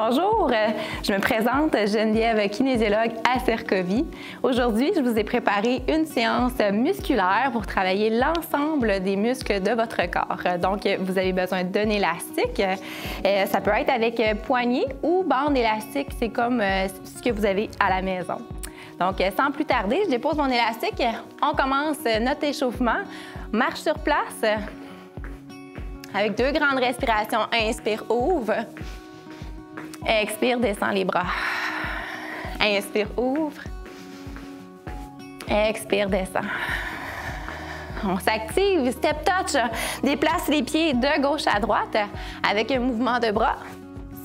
Bonjour, je me présente Geneviève, kinésiologue à Cercovie. Aujourd'hui, je vous ai préparé une séance musculaire pour travailler l'ensemble des muscles de votre corps. Donc, vous avez besoin d'un élastique. Ça peut être avec poignée ou bande élastique, c'est comme ce que vous avez à la maison. Donc, sans plus tarder, je dépose mon élastique. On commence notre échauffement. Marche sur place avec 2 grandes respirations. Inspire, ouvre. Expire, descends les bras. Inspire, ouvre. Expire, descends. On s'active, step touch. Déplace les pieds de gauche à droite avec un mouvement de bras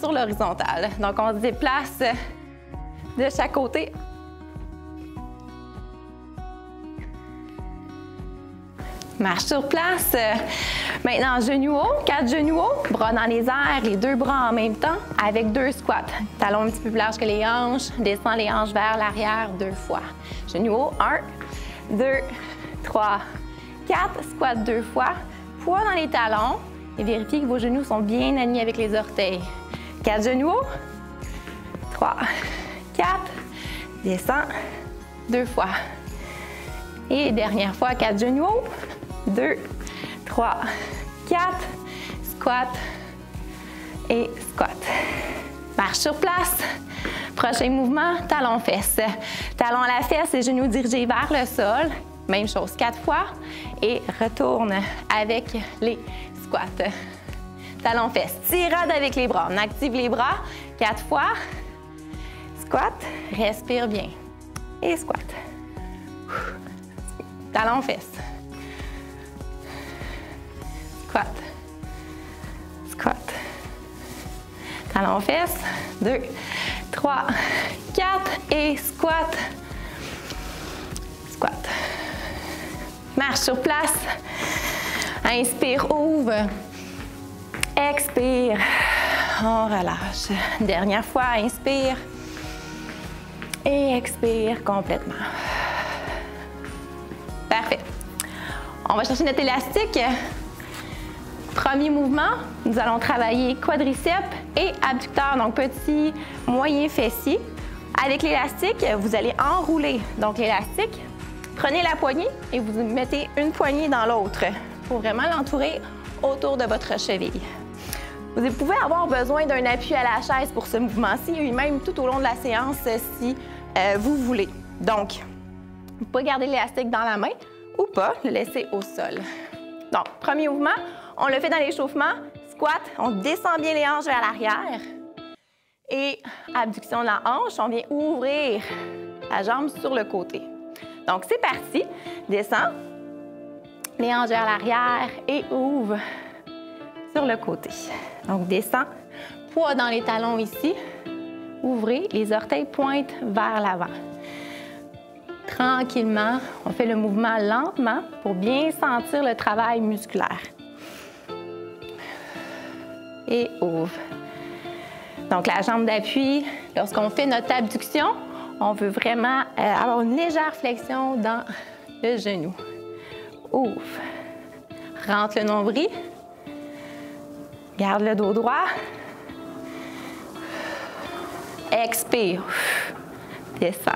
sur l'horizontale. Donc, on se déplace de chaque côté. Marche sur place. Maintenant, genoux hauts, 4 genoux hauts, bras dans les airs, les 2 bras en même temps avec 2 squats. Talons un petit peu plus larges que les hanches, descends les hanches vers l'arrière 2 fois. Genoux hauts, 1, 2, 3, 4, squat 2 fois. Poids dans les talons et vérifiez que vos genoux sont bien alignés avec les orteils. 4 genoux hauts, 3, 4, descends 2 fois. Et dernière fois, 4 genoux hauts. 2, 3, 4, squat et squat. Marche sur place. Prochain mouvement, talon-fesse. Talon à la fesse et genoux dirigés vers le sol. Même chose 4 fois. Et retourne avec les squats. Talon-fesse. Tirade avec les bras. On active les bras 4 fois. Squat. Respire bien. Et squat. Talon-fesse. Squat. Squat. Talon-fesse. 2, 3, 4 et squat. Squat. Marche sur place. Inspire, ouvre. Expire. On relâche. Dernière fois, inspire. Et expire complètement. Parfait. On va chercher notre élastique. Premier mouvement, nous allons travailler quadriceps et abducteurs, donc petit, moyen fessier. Avec l'élastique, vous allez enrouler donc l'élastique. Prenez la poignée et vous mettez une poignée dans l'autre pour vraiment l'entourer autour de votre cheville. Vous pouvez avoir besoin d'un appui à la chaise pour ce mouvement-ci et même tout au long de la séance si vous voulez. Donc, vous pouvez garder l'élastique dans la main ou pas, le laisser au sol. Donc, premier mouvement, on le fait dans l'échauffement. Squat, on descend bien les hanches vers l'arrière. Et abduction de la hanche, on vient ouvrir la jambe sur le côté. Donc, c'est parti. Descends, les hanches vers l'arrière et ouvre sur le côté. Donc, descends, poids dans les talons ici. Ouvrez, les orteils pointent vers l'avant. Tranquillement, on fait le mouvement lentement pour bien sentir le travail musculaire. Et ouvre. Donc, la jambe d'appui, lorsqu'on fait notre abduction, on veut vraiment avoir une légère flexion dans le genou. Ouvre. Rentre le nombril. Garde le dos droit. Expire. Descends.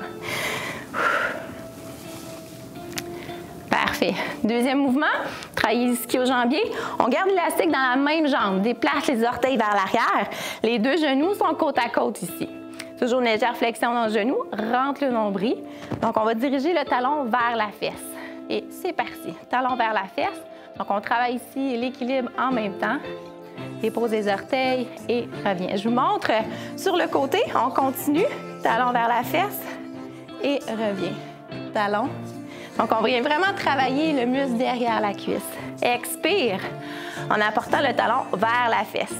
Parfait. Deuxième mouvement, travailler les ischio-jambiers. On garde l'élastique dans la même jambe. Déplace les orteils vers l'arrière. Les 2 genoux sont côte à côte ici. Toujours une légère flexion dans le genou. Rentre le nombril. Donc, on va diriger le talon vers la fesse. Et c'est parti. Talon vers la fesse. Donc, on travaille ici l'équilibre en même temps. Dépose les orteils et revient. Je vous montre sur le côté. On continue. Talon vers la fesse et revient. Talon. Donc, on vient vraiment travailler le muscle derrière la cuisse. Expire en apportant le talon vers la fesse.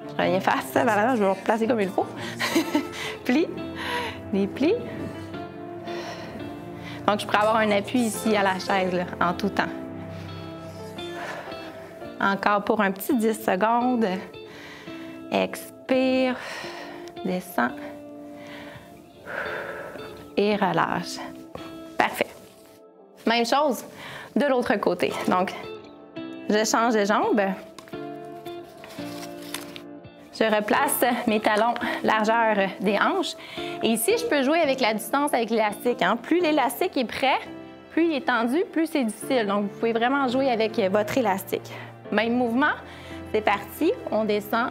Je reviens face vers l'avant, je vais le replacer comme il faut. Plie, les plis. Donc, je pourrais avoir un appui ici à la chaise là, en tout temps. Encore pour un petit 10 secondes. Expire, descends. Et relâche. Parfait. Même chose de l'autre côté. Donc, je change de jambe. Je replace mes talons largeur des hanches. Et ici, je peux jouer avec la distance avec l'élastique. Hein. Plus l'élastique est prêt, plus il est tendu, plus c'est difficile. Donc, vous pouvez vraiment jouer avec votre élastique. Même mouvement, c'est parti. On descend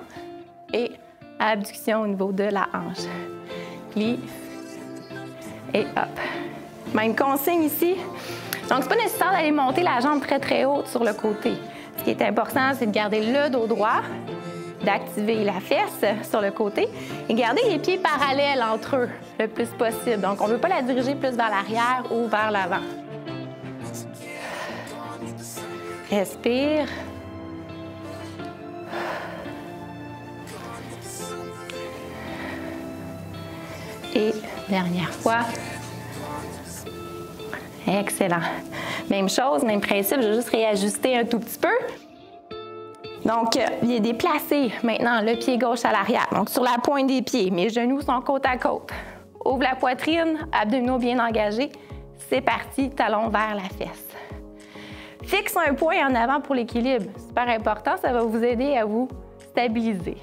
et abduction au niveau de la hanche. Plie et hop. Même consigne ici. Donc, c'est pas nécessaire d'aller monter la jambe très, très haute sur le côté. Ce qui est important, c'est de garder le dos droit, d'activer la fesse sur le côté et garder les pieds parallèles entre eux le plus possible. Donc, on ne veut pas la diriger plus vers l'arrière ou vers l'avant. Respire. Et dernière fois. Excellent. Même chose, même principe, je vais juste réajuster un tout petit peu. Donc, il est déplacé maintenant le pied gauche à l'arrière, donc sur la pointe des pieds. Mes genoux sont côte à côte. Ouvre la poitrine, abdominaux bien engagés. C'est parti, talon vers la fesse. Fixe un point en avant pour l'équilibre. Super important, ça va vous aider à vous stabiliser.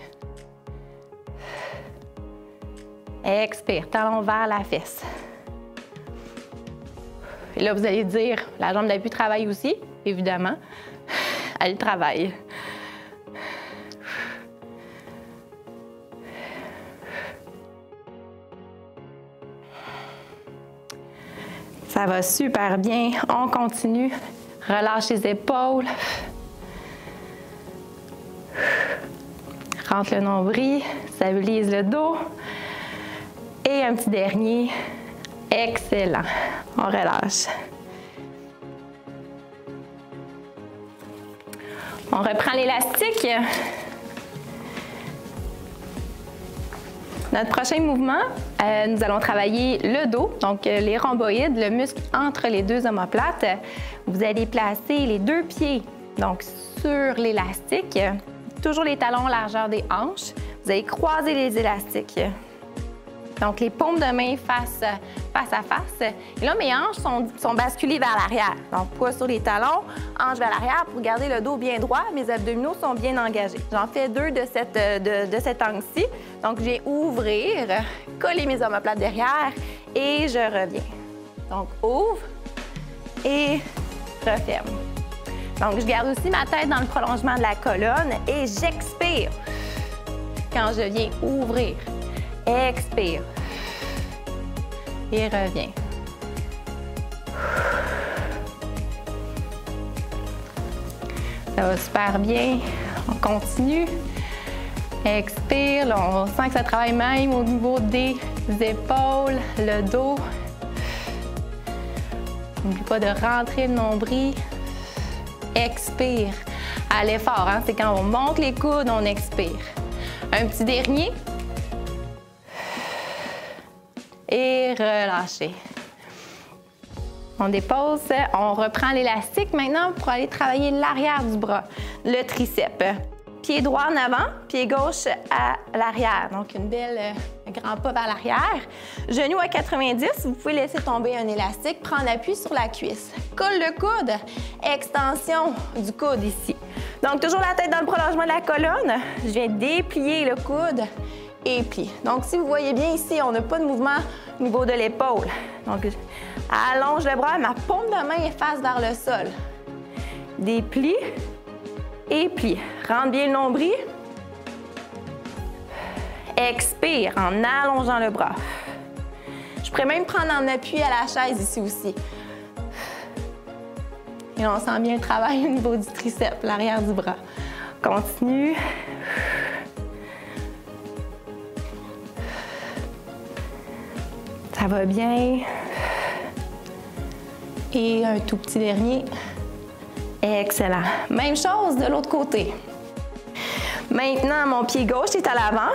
Expire, talon vers la fesse. Et là, vous allez dire, la jambe d'appui travaille aussi, évidemment. Elle travaille. Ça va super bien. On continue. Relâche les épaules. Rentre le nombril. Stabilise le dos. Et un petit dernier. Excellent. On relâche. On reprend l'élastique. Notre prochain mouvement, nous allons travailler le dos, donc les rhomboïdes, le muscle entre les deux omoplates. Vous allez placer les deux pieds donc sur l'élastique, toujours les talons largeur des hanches. Vous allez croiser les élastiques. Donc, les paumes de main face à face. Et là, mes hanches sont basculées vers l'arrière. Donc, poids sur les talons, hanches vers l'arrière pour garder le dos bien droit. Mes abdominaux sont bien engagés. J'en fais deux de cet angle-ci. Donc, je viens ouvrir, coller mes omoplates derrière et je reviens. Donc, ouvre et referme. Donc, je garde aussi ma tête dans le prolongement de la colonne et j'expire quand je viens ouvrir. Expire. Et reviens. Ça va super bien. On continue. Expire. Là, on sent que ça travaille même au niveau des épaules, le dos. N'oublie pas de rentrer le nombril. Expire. À l'effort, hein? C'est quand on monte les coudes, on expire. Un petit dernier. Et relâchez. On dépose, on reprend l'élastique maintenant pour aller travailler l'arrière du bras, le triceps. Pied droit en avant, pied gauche à l'arrière. Donc, une belle grand pas vers l'arrière. Genou à 90, vous pouvez laisser tomber un élastique, prendre appui sur la cuisse. Colle le coude, extension du coude ici. Donc, toujours la tête dans le prolongement de la colonne. Je viens déplier le coude et plie. Donc, si vous voyez bien ici, on n'a pas de mouvement au niveau de l'épaule. Donc, allonge le bras, ma paume de main est face vers le sol. Déplie et plie. Rentre bien le nombril. Expire en allongeant le bras. Je pourrais même prendre en appui à la chaise ici aussi. Et là, on sent bien le travail au niveau du triceps, l'arrière du bras. Continue. Ça va bien. Et un tout petit dernier. Excellent. Même chose de l'autre côté. Maintenant, mon pied gauche est à l'avant.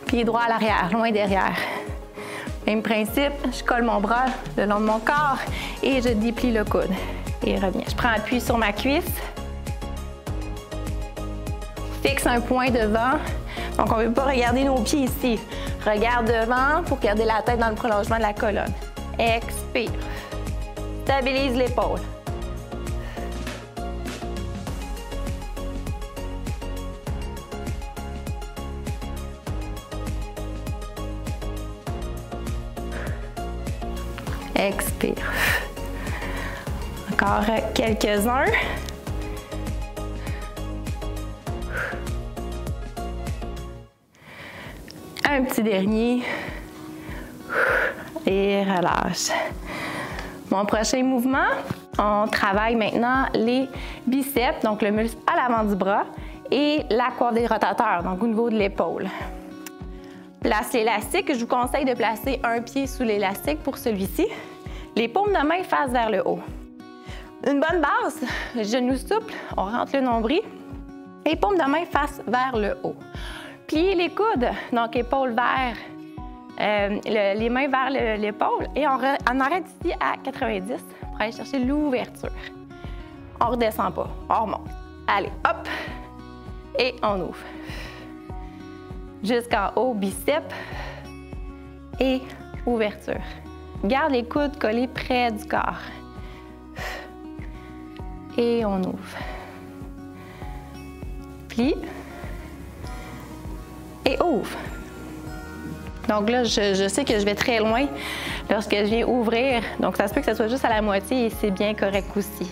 Pied droit à l'arrière, loin derrière. Même principe, je colle mon bras le long de mon corps et je déplie le coude. Et reviens. Je prends appui sur ma cuisse. Fixe un point devant. Donc, on ne veut pas regarder nos pieds ici. Regarde devant pour garder la tête dans le prolongement de la colonne. Expire. Stabilise l'épaule. Expire. Encore quelques-uns. Un petit dernier. Et relâche. Mon prochain mouvement, on travaille maintenant les biceps, donc le muscle à l'avant du bras, et la coiffe des rotateurs, donc au niveau de l'épaule. Place l'élastique. Je vous conseille de placer un pied sous l'élastique pour celui-ci. Les paumes de main face vers le haut. Une bonne base, genoux souples, on rentre le nombril. Et paumes de main face vers le haut. Pliez les coudes, donc épaules vers, les mains vers l'épaule. Et on arrête ici à 90 pour aller chercher l'ouverture. On ne redescend pas, on remonte. Allez, hop! Et on ouvre. Jusqu'en haut, biceps et ouverture. Garde les coudes collés près du corps. Et on ouvre. Plie. Et ouvre. Donc là, je sais que je vais très loin lorsque je viens ouvrir. Donc ça se peut que ce soit juste à la moitié et c'est bien correct aussi.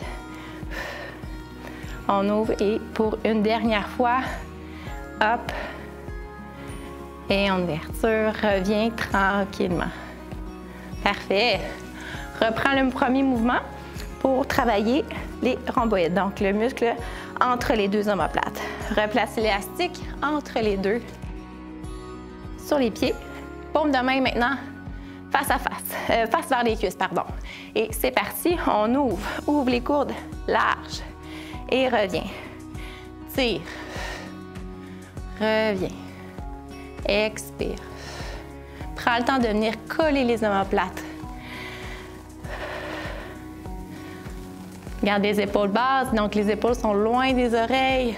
On ouvre et pour une dernière fois, hop. Et en ouverture, reviens tranquillement. Parfait. Reprends le premier mouvement pour travailler les rhomboïdes, donc le muscle entre les deux omoplates. Replace l'élastique entre les deux sur les pieds. Paume de main maintenant face à face, face vers les cuisses, pardon. Et c'est parti, on ouvre. Ouvre les coudes larges et reviens. Tire. Reviens. Expire. Prends le temps de venir coller les omoplates. Garde les épaules basses, donc les épaules sont loin des oreilles.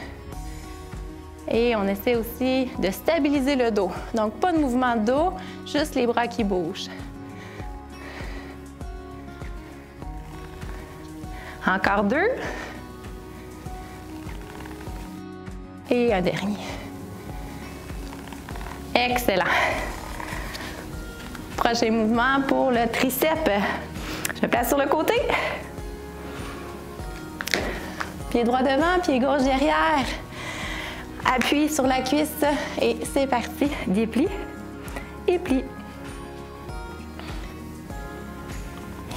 Et on essaie aussi de stabiliser le dos. Donc, pas de mouvement de dos, juste les bras qui bougent. Encore deux. Et un dernier. Excellent. Prochain mouvement pour le triceps. Je me place sur le côté. Pied droit devant, pied gauche derrière. Appuie sur la cuisse et c'est parti. Déplie et plie.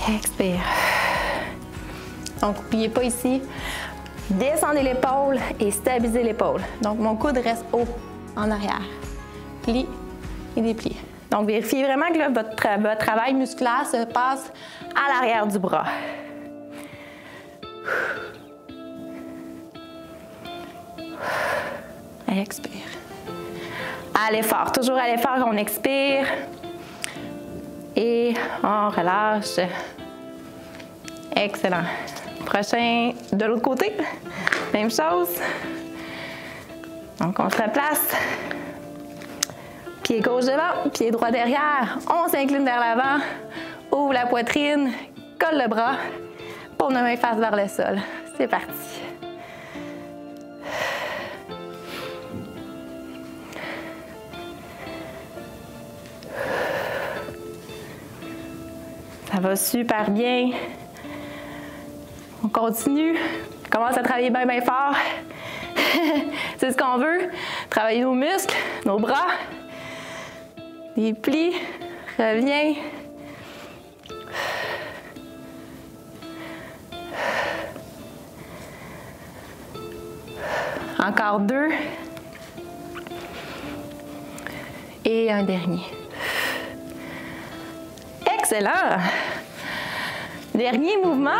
Expire. Donc, n'oubliez pas ici, descendez l'épaule et stabilisez l'épaule. Donc, mon coude reste haut en arrière. Plie et déplie. Donc, vérifiez vraiment que là, votre travail musculaire se passe à l'arrière du bras. Expire. À l'effort, toujours à l'effort, on expire. Et on relâche. Excellent. Prochain de l'autre côté. Même chose. Donc, on se replace. Pied gauche devant, pied droit derrière. On s'incline vers l'avant. Ouvre la poitrine. Colle le bras. Paume de main face vers le sol. C'est parti. Ça va super bien. On continue. On commence à travailler bien, bien fort. C'est ce qu'on veut. Travailler nos muscles, nos bras. Déplie. Reviens. Encore deux. Et un dernier. Excellent! Dernier mouvement.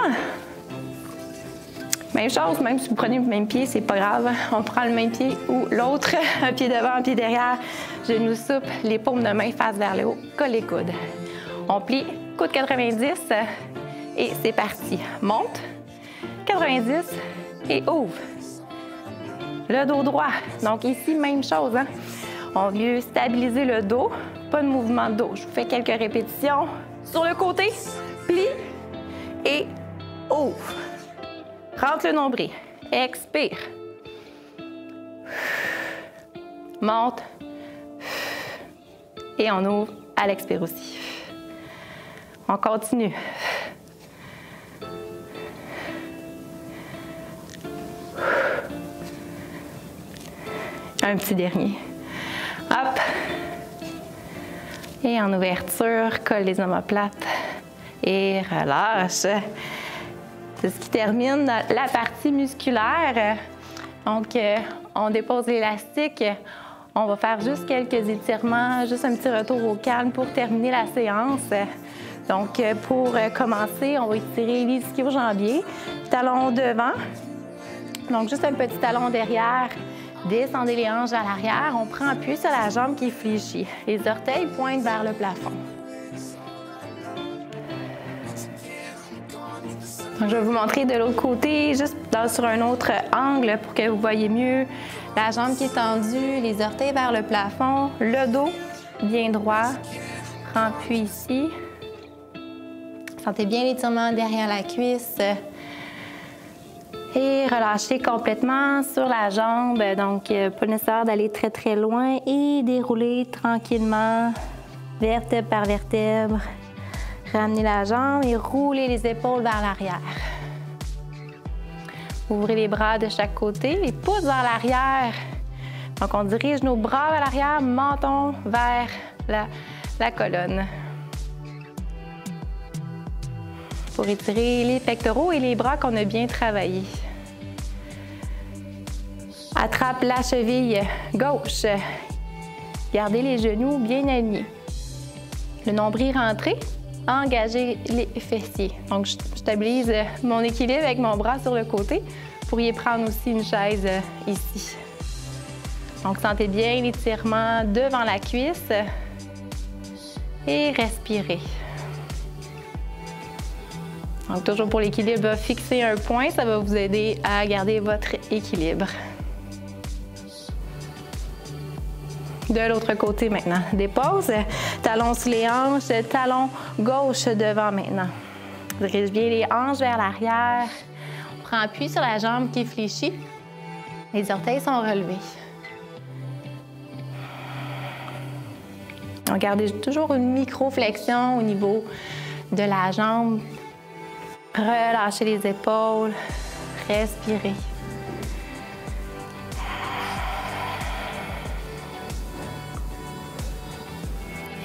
Même chose, même si vous prenez le même pied, c'est pas grave. On prend le même pied ou l'autre, un pied devant, un pied derrière, genoux souples, les paumes de main face vers le haut, colle les coudes. On plie, coude 90 et c'est parti. Monte, 90 et ouvre. Le dos droit. Donc ici, même chose. Hein? On veut stabiliser le dos, pas de mouvement de dos. Je vous fais quelques répétitions. Sur le côté, plie et ouvre. Rentre le nombril. Expire. Monte. Et on ouvre à l'expire aussi. On continue. Un petit dernier. Hop. Et en ouverture, colle les omoplates et relâche. C'est ce qui termine la partie musculaire. Donc, on dépose l'élastique. On va faire juste quelques étirements, juste un petit retour au calme pour terminer la séance. Donc, pour commencer, on va étirer les ischio-jambiers, talon devant. Donc, juste un petit talon derrière. Descendez les hanches vers l'arrière. On prend appui sur la jambe qui fléchit. Les orteils pointent vers le plafond. Donc, je vais vous montrer de l'autre côté, juste sur un autre angle pour que vous voyez mieux la jambe qui est tendue, les orteils vers le plafond, le dos bien droit. Prends appui ici. Sentez bien l'étirement derrière la cuisse. Et relâchez complètement sur la jambe, donc pas nécessaire d'aller très très loin et dérouler tranquillement, vertèbre par vertèbre. Ramenez la jambe et roulez les épaules vers l'arrière. Ouvrez les bras de chaque côté, les pouces vers l'arrière. Donc on dirige nos bras vers l'arrière, menton vers la colonne. Pour étirer les pectoraux et les bras qu'on a bien travaillé. Attrape la cheville gauche. Gardez les genoux bien alignés. Le nombril rentré, engagez les fessiers. Donc, je stabilise mon équilibre avec mon bras sur le côté. Vous pourriez prendre aussi une chaise ici. Donc, sentez bien l'étirement devant la cuisse et respirez. Donc, toujours pour l'équilibre, fixez un point, ça va vous aider à garder votre équilibre. De l'autre côté maintenant. Dépose, talon sous les hanches, talon gauche devant maintenant. Dirige bien les hanches vers l'arrière. On prend appui sur la jambe qui fléchit. Les orteils sont relevés. Donc, gardez toujours une micro-flexion au niveau de la jambe. Relâchez les épaules. Respirez.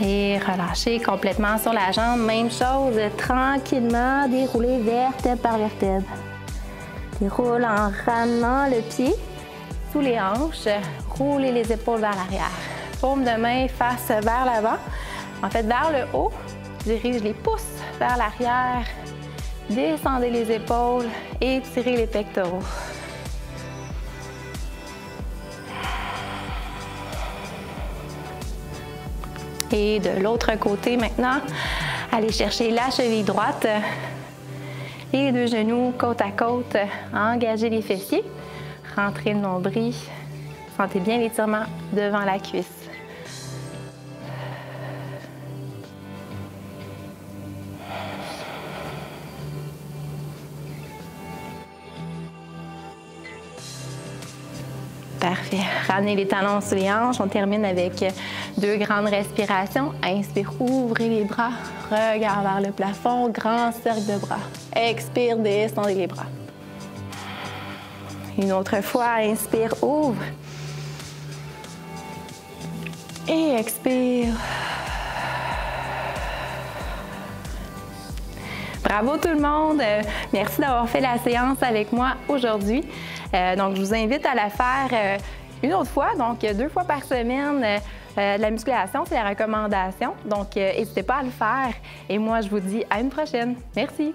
Et relâchez complètement sur la jambe. Même chose, tranquillement, déroulez vertèbre par vertèbre. Déroule en ramenant le pied sous les hanches. Roulez les épaules vers l'arrière. Paume de main face vers l'avant. En fait, vers le haut. Dirige les pouces vers l'arrière. Descendez les épaules et tirez les pectoraux. Et de l'autre côté maintenant, allez chercher la cheville droite, les deux genoux côte à côte, engagez les fessiers, rentrez le nombril, sentez bien l'étirement devant la cuisse. Parfait. Ramenez les talons sous les hanches. On termine avec 2 grandes respirations. Inspire, ouvrez les bras. Regard vers le plafond. Grand cercle de bras. Expire, descendez les bras. Une autre fois. Inspire, ouvre. Et expire. Bravo tout le monde! Merci d'avoir fait la séance avec moi aujourd'hui. Donc, je vous invite à la faire une autre fois, donc 2 fois par semaine. La musculation, c'est la recommandation. Donc, n'hésitez pas à le faire. Et moi, je vous dis à une prochaine. Merci!